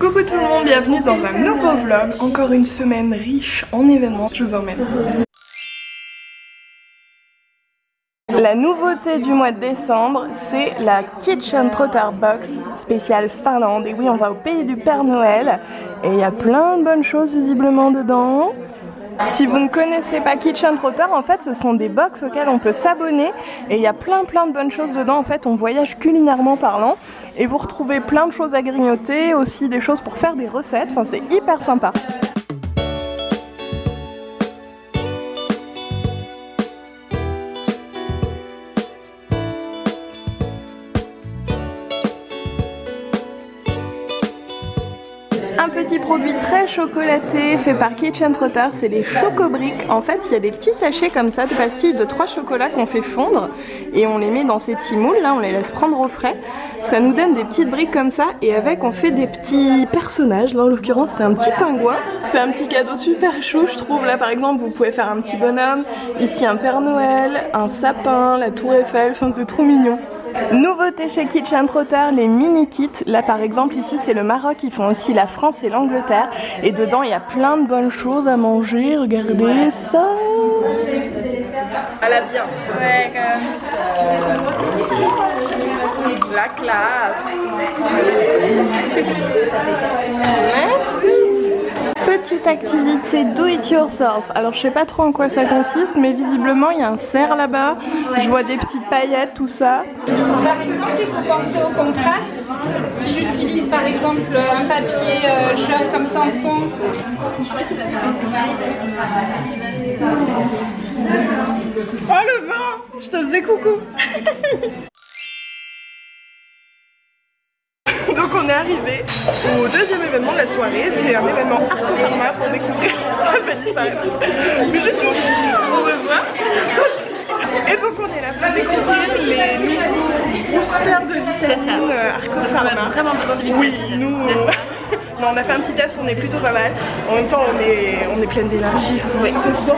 Coucou tout le monde, bienvenue dans un nouveau vlog. Encore une semaine riche en événements, je vous emmène. La nouveauté du mois de décembre, c'est la Kitchen Trotter Box spéciale Finlande. Et oui, on va au pays du Père Noël et il y a plein de bonnes choses visiblement dedans. Si vous ne connaissez pas Kitchen Trotter, en fait ce sont des box auxquelles on peut s'abonner et il y a plein de bonnes choses dedans. En fait on voyage culinairement parlant et vous retrouvez plein de choses à grignoter, aussi des choses pour faire des recettes, enfin c'est hyper sympa. Un petit produit très chocolaté fait par Kitchen Trotter, c'est les chocobriques. En fait il y a des petits sachets comme ça de pastilles de 3 chocolats qu'on fait fondre et on les met dans ces petits moules là, on les laisse prendre au frais. Ça nous donne des petites briques comme ça et avec on fait des petits personnages. Là en l'occurrence c'est un petit pingouin. C'est un petit cadeau super chou je trouve. Là par exemple vous pouvez faire un petit bonhomme, ici un Père Noël, un sapin, la tour Eiffel, enfin c'est trop mignon. Nouveauté chez Kitchen Trotter, les mini kits. Là par exemple ici c'est le Maroc, ils font aussi la France et l'Angleterre et dedans il y a plein de bonnes choses à manger, regardez ça. Elle a bien. Ouais quand même. La classe. Merci. Petite activité do it yourself. Alors je sais pas trop en quoi ça consiste mais visiblement il y a un cerf là-bas. Je vois des petites paillettes, tout ça. Par exemple il faut penser au contraste. Si j'utilise par exemple un papier jaune comme ça en fond. Oh le vin! Je te faisais coucou. Donc on est arrivé au deuxième événement de la soirée, c'est un événement Arco Pharma pour découvrir, elle va disparaître, mais je suis ici, au revoir. Et donc on est là pour découvrir les nouveaux boosters de vitamines Arco Pharma. On a vraiment besoin de vitamines. Oui, nous, non, on a fait un petit test, on est plutôt pas mal. En même temps on est pleine d'énergie, oui, ça se voit.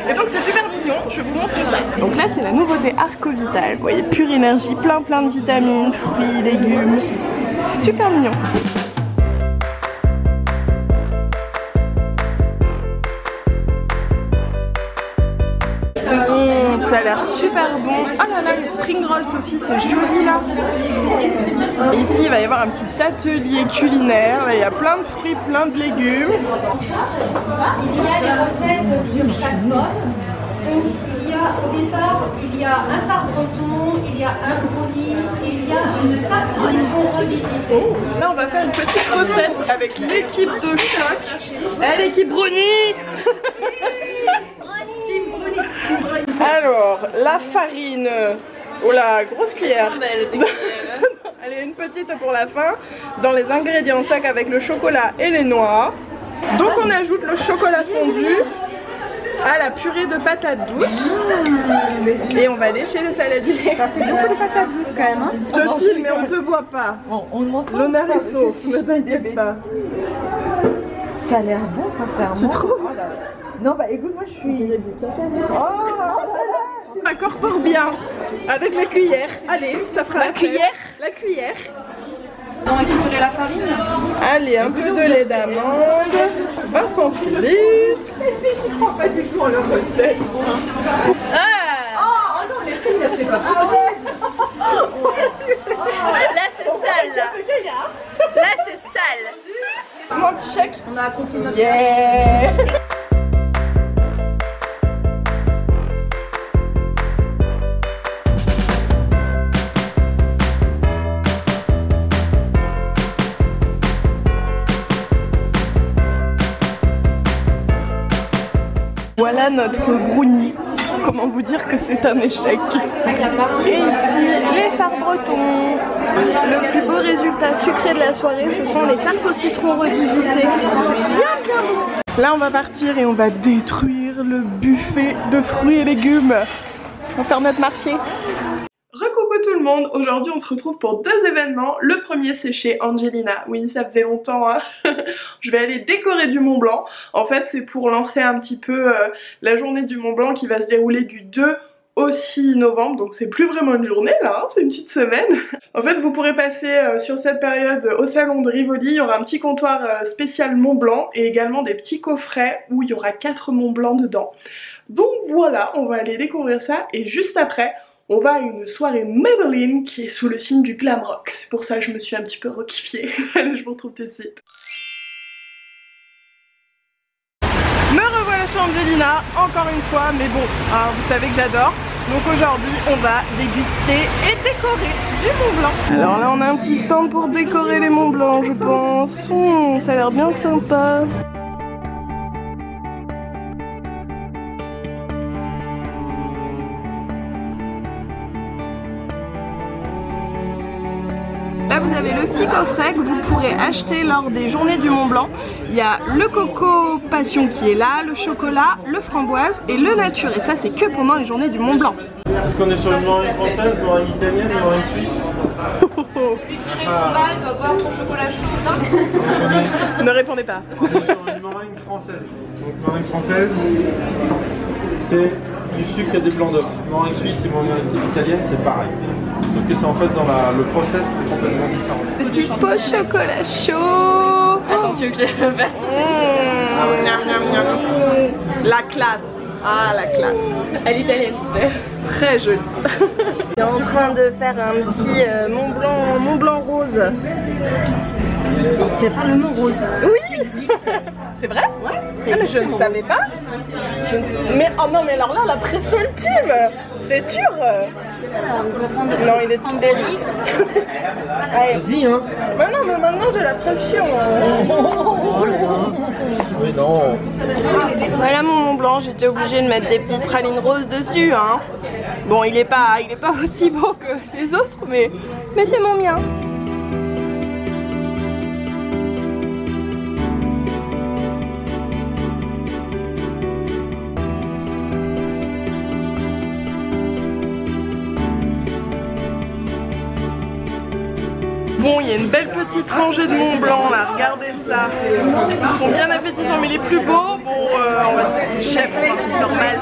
Et donc c'est super mignon, je vous montre ça. Donc là c'est la nouveauté Arco Vital, vous voyez, pure énergie, plein de vitamines, fruits, légumes. C'est super mignon. Ça a l'air super bon. Oh là là, les spring rolls aussi, c'est joli là. Et ici, il va y avoir un petit atelier culinaire. Là, il y a plein de fruits, plein de légumes. Il y a des recettes sur chaque bol. Donc, au départ, il y a un phare breton, il y a un brownie, il y a une tarte citron revisitée. Là, on va faire une petite recette avec l'équipe de choc. Eh, l'équipe brownie. Alors, la farine, oh la grosse cuillère. Allez, une petite pour la fin. Dans les ingrédients secs avec le chocolat et les noix. Donc on ajoute le chocolat fondu à la purée de patates douces. Et on va lécher le saladier. Ça fait beaucoup de patates douces quand même. Hein. Je filme mais on te voit pas. L'honneur est sauf, ne t'inquiète pas. Ça a l'air bon, sincèrement. Tu trouves? Non, bah écoute, moi je suis. On incorpore bien avec la cuillère. Allez, ça fera la cuillère. La cuillère. On va récupérer la farine. Allez, un peu de lait d'amande, 20 centilitres. Je ne crois pas du tout en leur recette. Ah Oh non, les filles, c'est pas là c'est sale là. Là c'est sale. Mon petit chèque. On a accompli notre Yeah. Voilà notre brownie. Comment vous dire que c'est un échec. Et ici, les fards bretons. Le plus beau résultat sucré de la soirée, ce sont les tartes au citron revisitées. C'est bien bon. Là, on va partir et on va détruire le buffet de fruits et légumes. On va faire notre marché. Recoucou tout le monde, aujourd'hui on se retrouve pour deux événements. Le premier c'est chez Angelina, oui ça faisait longtemps hein. Je vais aller décorer du Mont Blanc. En fait c'est pour lancer un petit peu la journée du Mont Blanc qui va se dérouler du 2 au 6 novembre, donc c'est plus vraiment une journée là, hein, c'est une petite semaine. En fait vous pourrez passer sur cette période au salon de Rivoli, il y aura un petit comptoir spécial Mont Blanc et également des petits coffrets où il y aura 4 Mont Blanc dedans. Donc voilà, on va aller découvrir ça et juste après on va à une soirée Maybelline qui est sous le signe du glam rock. C'est pour ça que je me suis un petit peu rekiffée. Je vous retrouve tout de suite. Me revoilà chez Angelina, encore une fois, mais bon, hein, vous savez que j'adore. Donc aujourd'hui, on va déguster et décorer du Mont Blanc. Alors là, on a un petit stand pour décorer les Mont Blanc, je pense. Ça a l'air bien sympa. Là vous avez le petit coffret que vous pourrez acheter lors des journées du Mont Blanc. Il y a le coco passion qui est là, le chocolat, le framboise et le nature. Et ça c'est que pendant les journées du Mont Blanc. Est-ce qu'on est sur une meringue française, une meringue italienne, une meringue suisse? Lui qui répond mal doit boire son chocolat chaud. Ne répondez pas. On est sur une meringue française. Donc meringue française, c'est du sucre et des blancs d'œufs. Meringue suisse et meringue italienne, c'est pareil. Sauf que c'est en fait dans le process, c'est complètement différent. Petite peau chocolat chaud. Attends, tu veux que je le fasse? La classe. Ah la classe. Elle est italienne, tu sais. Très jolie. On est en train de faire un petit Mont Blanc rose. Tu vas faire le Mont Rose. Oui. C'est vrai? Ouais. Ah, mais je ne savais pas. Mais oh non mais alors là la pression ultime. C'est dur. Non il est tout Berry. Vas-y hein. Mais non mais maintenant j'ai la pression. Oui, non. Voilà mon Mont Blanc, j'étais obligée de mettre des petites pralines roses dessus hein. Bon il est pas aussi beau que les autres mais c'est mon mien. Bon, il y a une belle petite rangée de Mont Blanc là, regardez ça. Ils sont bien appétissants, mais les plus beaux, bon, on va dire chef, normal.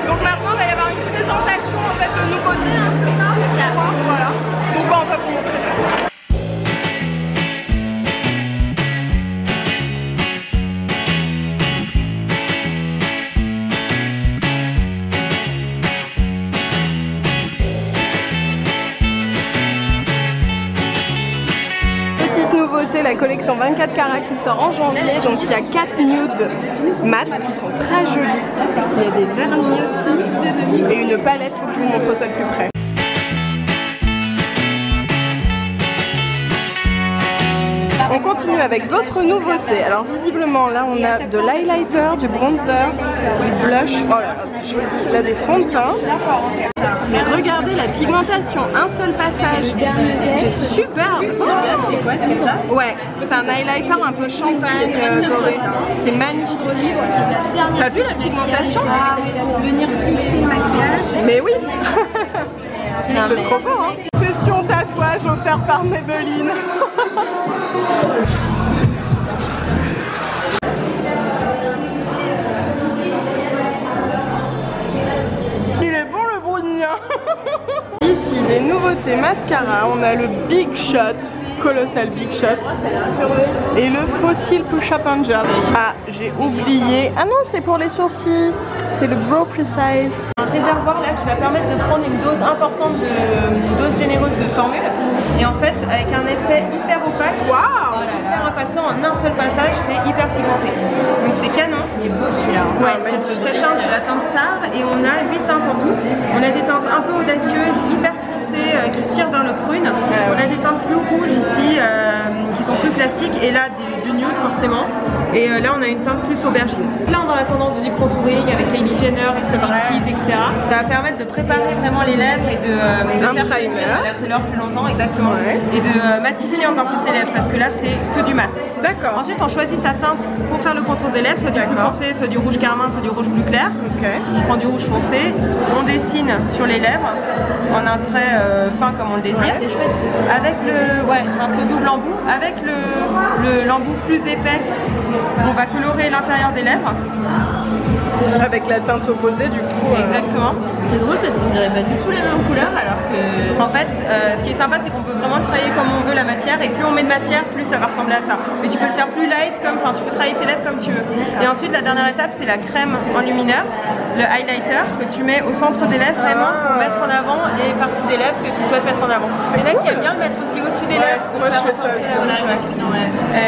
Donc maintenant il va y avoir une présentation en fait de nouveautés, hein, c'est ça? Voilà. Donc on va vous montrer tout ça. La collection 24 carats qui sort en janvier, donc il y a 4 nudes mat qui sont très jolies. Il y a des vernis aussi et une palette, faut que je vous montre ça de plus près. On continue avec d'autres nouveautés. Alors visiblement là on a de l'highlighter, du bronzer, du blush, oh là là c'est joli, là des fonds de teint. Mais regardez la pigmentation, un seul passage, c'est super. C'est quoi, c'est ça? Ouais, c'est un highlighter un peu champagne doré, c'est magnifique. T'as vu la pigmentation? Ah oui, pour venir fixer le maquillage. Mais oui. C'est trop beau hein. Session tatouage offerte par Maybelline. Il est bon le brownie hein. Ici des nouveautés mascara, on a le Big Shot, colossal Big Shot et le Fossil Push-Up and Gel. Ah j'ai oublié, ah non c'est pour les sourcils, c'est le Brow Precise. Un réservoir là qui va permettre de prendre une dose importante, une dose généreuse de formule. Et en fait, avec un effet hyper opaque, hyper impactant en un seul passage, c'est hyper pigmenté. Donc c'est canon. Il est beau celui-là. Ouais, cette teinte, c'est la teinte Star et on a 8 teintes en tout. On a des teintes un peu audacieuses, hyper foncées, qui tirent vers le prune. On a des teintes plus rouges ici, qui sont plus classiques, et là du nude forcément. Et là on a une teinte plus aubergine. Là on est dans la tendance du lip contouring avec Kylie Jenner, Kit, etc. Ça va permettre de préparer vraiment les lèvres et de faire les lèvres plus longtemps, exactement. Et de matifier encore plus les lèvres parce que là c'est que du mat. D'accord. Ensuite on choisit sa teinte pour faire le contour des lèvres, soit du plus foncé, soit du rouge carmin, soit du rouge plus clair. Je prends du rouge foncé, on dessine sur les lèvres en un trait fin comme on le désire. Avec ce double embout, avec l'embout plus épais, on va colorer l'intérieur des lèvres. Avec la teinte opposée du coup. Exactement. C'est drôle parce qu'on dirait pas du tout la même couleur alors que... En fait, ce qui est sympa c'est qu'on peut vraiment travailler comme on veut la matière et plus on met de matière, plus ça va ressembler à ça. Mais tu peux le faire plus light, tu peux travailler tes lèvres comme tu veux. Et ensuite la dernière étape c'est la crème enlumineur, le highlighter que tu mets au centre des lèvres vraiment pour mettre en avant les parties des lèvres que tu souhaites mettre en avant. Il y en a qui aiment bien le mettre aussi au-dessus des lèvres. Moi je fais ça aussi.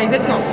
Exactement.